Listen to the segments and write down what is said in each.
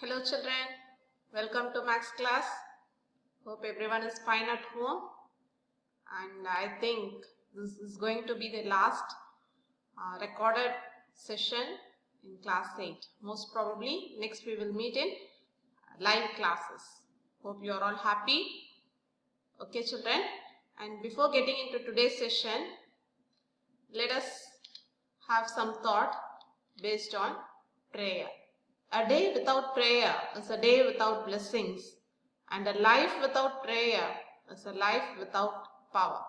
Hello children, welcome to Max class. Hope everyone is fine at home, and I think this is going to be the last recorded session in class 8. Most probably next we will meet in live classes. Hope you are all happy. Okay children, and before getting into today's session, let us have some thought based on prayer. A day without prayer is a day without blessings, and a life without prayer is a life without power.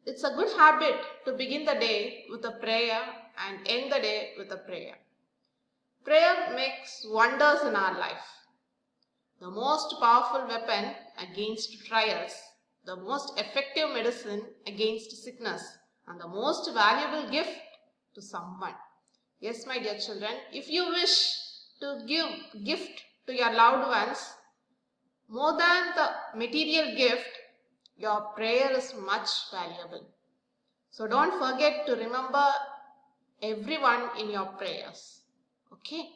It's a good habit to begin the day with a prayer and end the day with a prayer. Prayer makes wonders in our life. The most powerful weapon against trials, the most effective medicine against sickness, and the most valuable gift to someone. Yes, my dear children, if you wish to give gift to your loved ones, more than the material gift, your prayer is much valuable. So don't forget to remember everyone in your prayers. Okay?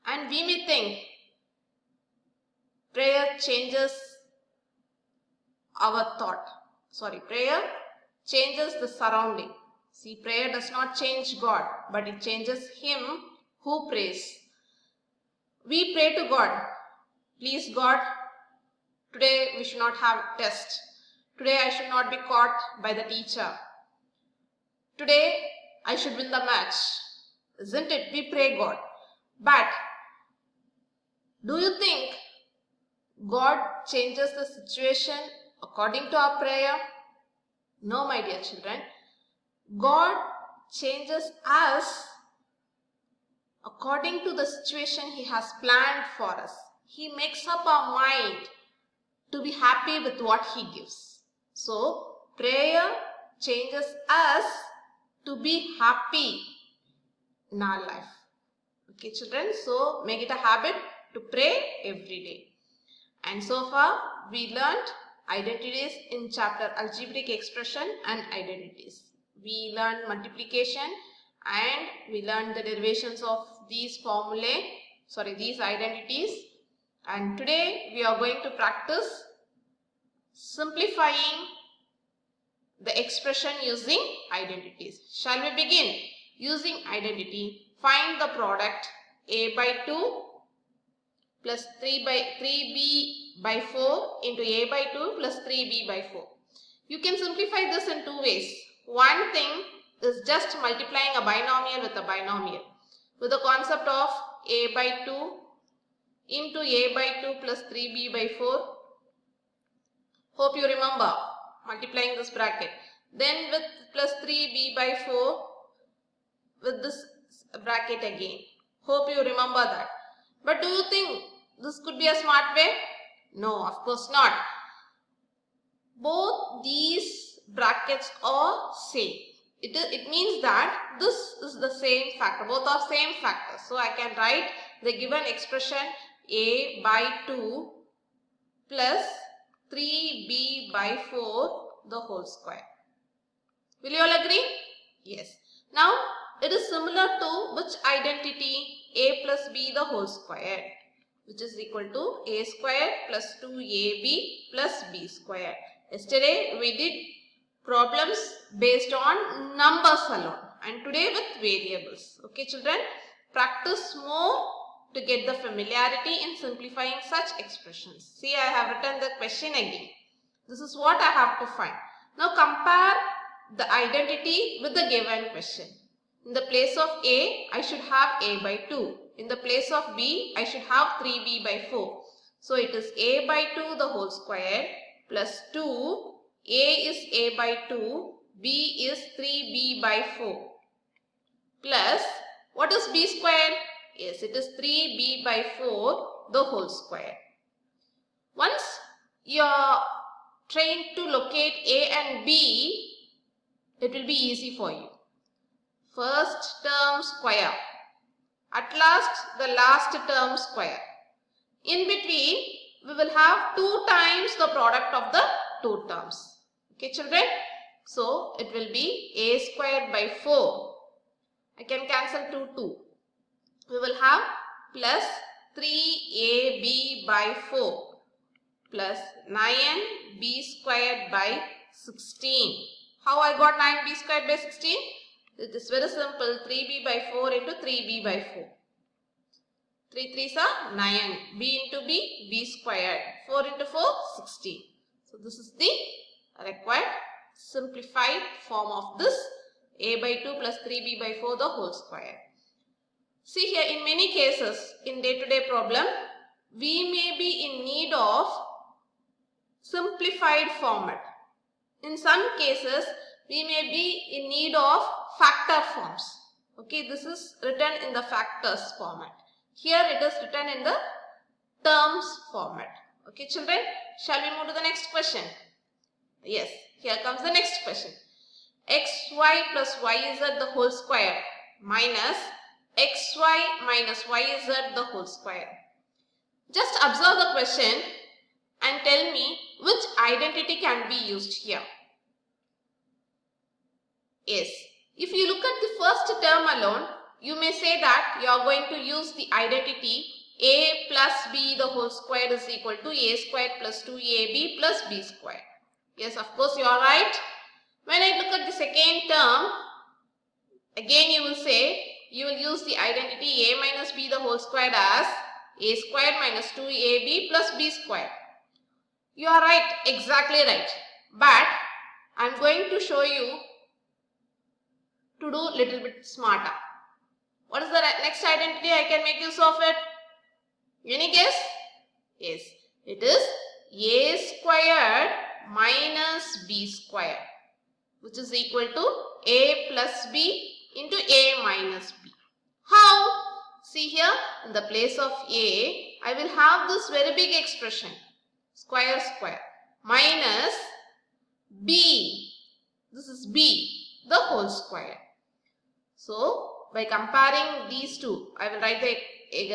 And we may think prayer changes our thought. Prayer changes the surrounding. See, prayer does not change God, but it changes him who prays. We pray to God, please God, today we should not have test. Today I should not be caught by the teacher. Today I should win the match. Isn't it? We pray God. But do you think God changes the situation according to our prayer? No, my dear children. God changes us according to the situation He has planned for us. He makes up our mind to be happy with what He gives. So, prayer changes us to be happy in our life. Okay, children? So, make it a habit to pray every day. And so far, we learned identities in chapter Algebraic Expression and Identities. We learned multiplication and we learned the derivations of these these identities. And today we are going to practice simplifying the expression using identities. Shall we begin? Using identity, find the product a by 2 plus 3b by 4 into a by 2 plus 3b by 4. You can simplify this in two ways. One thing is just multiplying a binomial with a binomial with the concept of a by 2 into a by 2 plus 3b by 4. Hope you remember multiplying this bracket. Then with plus 3b by 4 with this bracket again. Hope you remember that. But do you think this could be a smart way? No, of course not. Both these brackets are same. It means that this is the same factor. Both are same factors. So I can write the given expression a by 2 plus 3b by 4 the whole square. Will you all agree? Yes. Now it is similar to which identity? A plus b the whole square, which is equal to a square plus 2ab plus b square. Yesterday we did problems based on numbers alone and today with variables. Okay children, practice more to get the familiarity in simplifying such expressions. See, I have written the question again. This is what I have to find. Now compare the identity with the given question. In the place of a, I should have a by 2. In the place of b, I should have 3b by 4. So it is a by 2 the whole square plus 2. A is a by 2, b is 3b by 4 plus what is b square? Yes, it is 3b by 4 the whole square. Once you are trained to locate a and b, it will be easy for you. First term square. At last, the last term square. In between, we will have 2 times the product of the 2 terms. Okay, children? So, it will be a squared by 4. I can cancel 2. We will have plus 3ab by 4 plus 9b squared by 16. How I got 9b squared by 16? It is very simple. 3b by 4 into 3b by 4. 3 3s are 9. b into b squared. 4 into 4, 16. So this is the required simplified form of this a by 2 plus 3b by 4 the whole square. See here, in many cases in day-to-day problem, we may be in need of simplified format. In some cases, we may be in need of factor forms. Okay, this is written in the factors format. Here it is written in the terms format. Okay, children, shall we move to the next question? Yes, here comes the next question. xy plus yz the whole square minus xy minus yz the whole square. Just observe the question and tell me which identity can be used here. Yes, if you look at the first term alone, you may say that you are going to use the identity a plus b the whole square is equal to a squared plus 2ab plus b squared. Yes, of course you are right. When I look at the second term, again you will say, you will use the identity a minus b the whole squared as a squared minus 2ab plus b squared. You are right, exactly right. But I am going to show you to do little bit smarter. What is the next identity I can make use of it? Any guess? Yes, it is a squared minus b squared, which is equal to a plus b into a minus b. How? See here, in the place of a, I will have this very big expression, square minus b, this is b, the whole square. So, by comparing these two, I will write the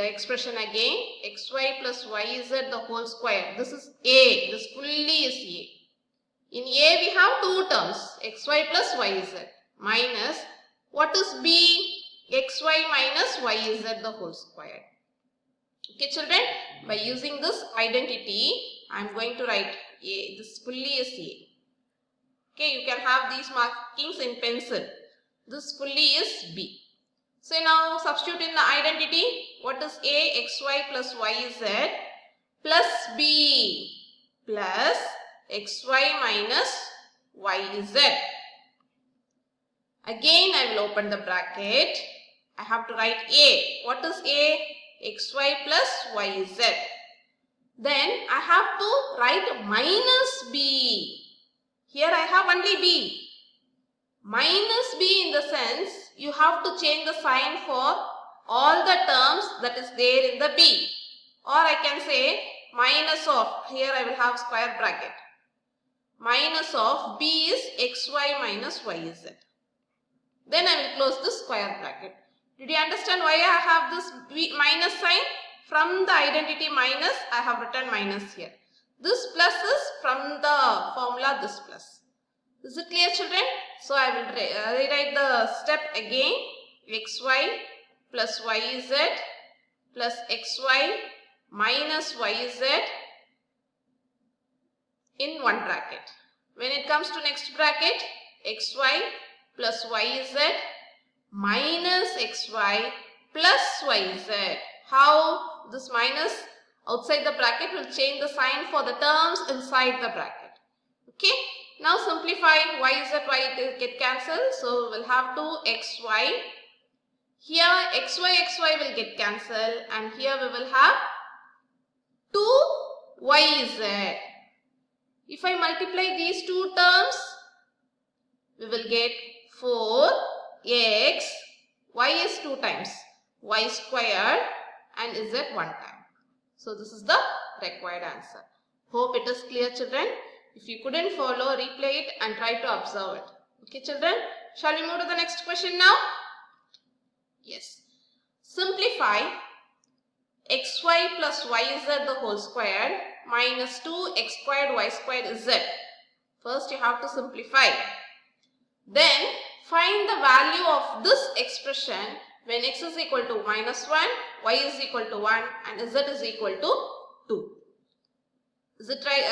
expression again, xy plus yz the whole square. This is a, this fully is a. In a we have two terms, xy plus yz minus, what is b? xy minus yz the whole square. Okay children, by using this identity, I am going to write a, this fully is a. Okay, you can have these markings in pencil. This fully is b. So now substitute in the identity, what is a? xy plus yz plus b plus xy minus yz. Again I will open the bracket. I have to write a. What is a? xy plus yz. Then I have to write minus b. Here I have only b. Minus b in the sense, you have to change the sign for all the terms that is there in the b. Or I can say minus of, here I will have square bracket. Minus of b is xy minus yz. Then I will close the square bracket. Did you understand why I have this minus sign? From the identity minus, I have written minus here. This plus is from the formula this plus. Is it clear children? So I will rewrite the step again. xy plus yz plus xy minus yz in one bracket. When it comes to next bracket, xy plus yz minus xy plus yz. How? This minus outside the bracket will change the sign for the terms inside the bracket. Okay. Now simplify yz, y get cancelled. So we will have 2xy. Here xy will get cancelled and here we will have 2yz. If I multiply these two terms, we will get 4x, y is 2 times, y squared and z 1 time. So this is the required answer. Hope it is clear children. If you couldn't follow, replay it and try to observe it. Okay children, shall we move to the next question now? Yes. Simplify xy plus yz the whole squared minus 2x squared y squared z. First you have to simplify. Then find the value of this expression when x is equal to minus 1, y is equal to 1 and z is equal to 2. Is it right?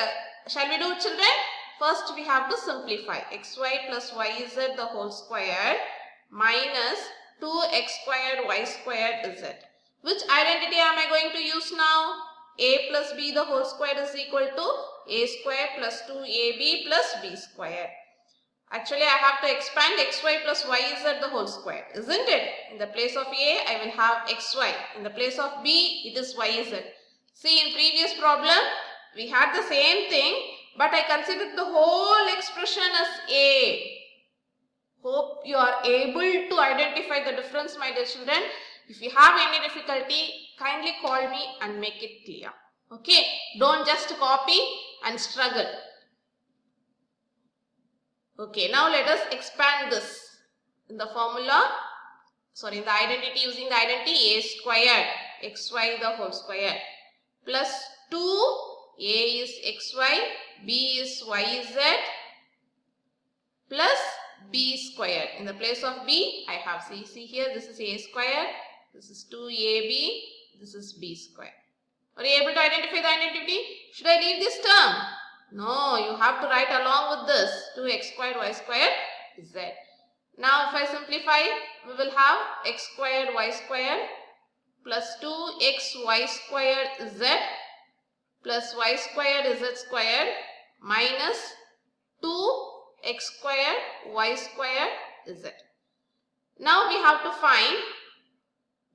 Shall we do it, children? First we have to simplify. Xy plus yz the whole square minus 2x squared y squared z. Which identity am I going to use now? A plus b the whole square is equal to a square plus 2ab plus b square. Actually, I have to expand xy plus yz the whole square, isn't it? In the place of a, I will have xy. In the place of b, it is yz. See, in previous problem, we had the same thing, but I considered the whole expression as a. Hope you are able to identify the difference, my dear children. If you have any difficulty, kindly call me and make it clear. Okay? Don't just copy and struggle. Okay, now let us expand this in the formula, in the identity, using the identity a squared xy the whole square plus 2, a is xy, b is yz plus b squared. In the place of b, I have, see here, this is a square, this is 2ab, this is b square. Are you able to identify the identity? Should I leave this term? No, you have to write along with this 2x squared y squared z. Now if I simplify, we will have x squared y squared plus 2xy squared z plus y squared z squared minus 2x squared y squared z. Now we have to find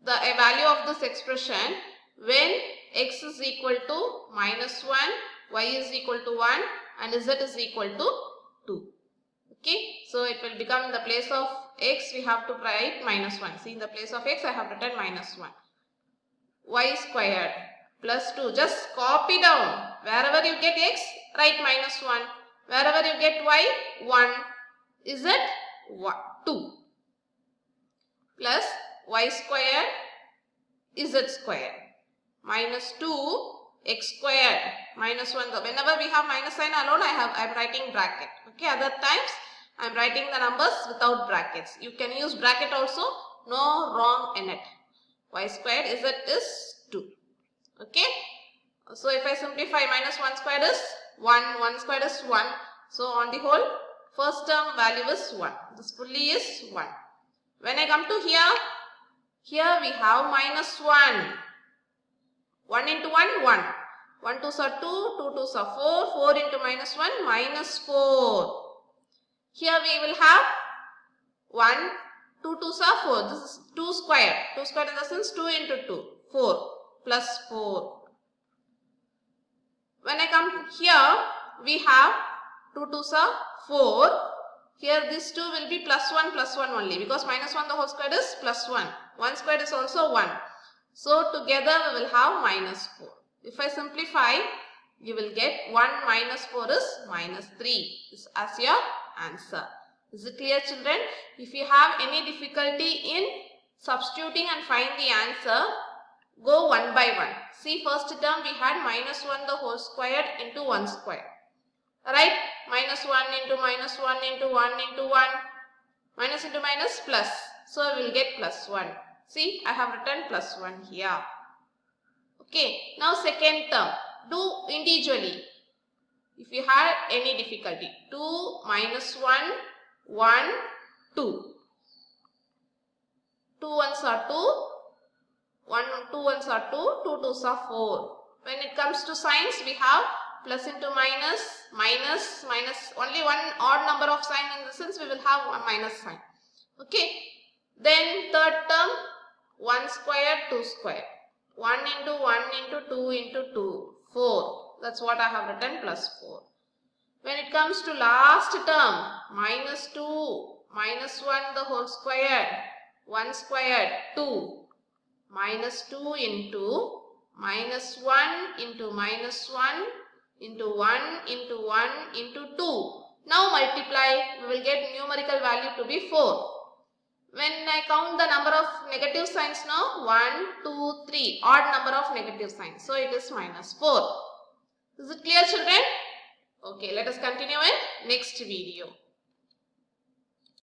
the value of this expression when x is equal to minus 1, y is equal to 1 and z is equal to 2. Okay, so it will become, in the place of x we have to write minus 1. See, in the place of x I have written minus 1. Y squared plus 2. Just copy down. Wherever you get x, write minus 1. Wherever you get y, 1. Is it 2? Plus y squared z squared minus 2 x squared minus 1. Whenever we have minus sign alone, I am writing bracket. Okay, other times I am writing the numbers without brackets. You can use bracket also, no wrong in it. Y squared z is 2. Okay, so if I simplify, minus 1 squared is 1, 1 squared is 1. So on the whole, first term value is 1. This fully is 1. When I come to here we have minus 1. 1 into 1, 1. 1 2s are 2, 2 2s are 4, 4 into minus 1, minus 4. Here we will have 1, 2 2s are 4. This is 2 square. 2 square in the sense 2 into 2, 4 plus 4. When I come here, we have 2 2s are 4. Here this 2 will be plus 1 only, because minus 1 the whole square is plus 1. 1 square is also 1. So together we will have minus 4. If I simplify, you will get 1 minus 4 is minus 3. This is as your answer. Is it clear, children? If you have any difficulty in substituting and find the answer, go one by one. See, first term we had minus 1 the whole square into 1 square. Right? Minus 1 into minus 1 into 1 into 1. Minus into minus plus. So we will get plus 1. See, I have written plus 1 here. Okay, now second term. Do individually. If you have any difficulty. 2 minus 1, 1, 2. 2 1s are 2. 2 1s are 2. 2 2s are 4. When it comes to signs, we have plus into minus, minus, minus. Only one odd number of sign, in the sense we will have one minus sign. Okay. Then third term, 1 square, 2 square. 1 into 1 into 2 into 2. 4. That's what I have written, plus 4. When it comes to last term, minus 2, minus 1 the whole square. 1 square, 2. Minus 2 into minus 1 into minus 1 into 1 into 1 into 2. Now multiply, we will get numerical value to be 4. When I count the number of negative signs now, 1, 2, 3, odd number of negative signs. So it is minus 4. Is it clear, children? Okay, let us continue in next video.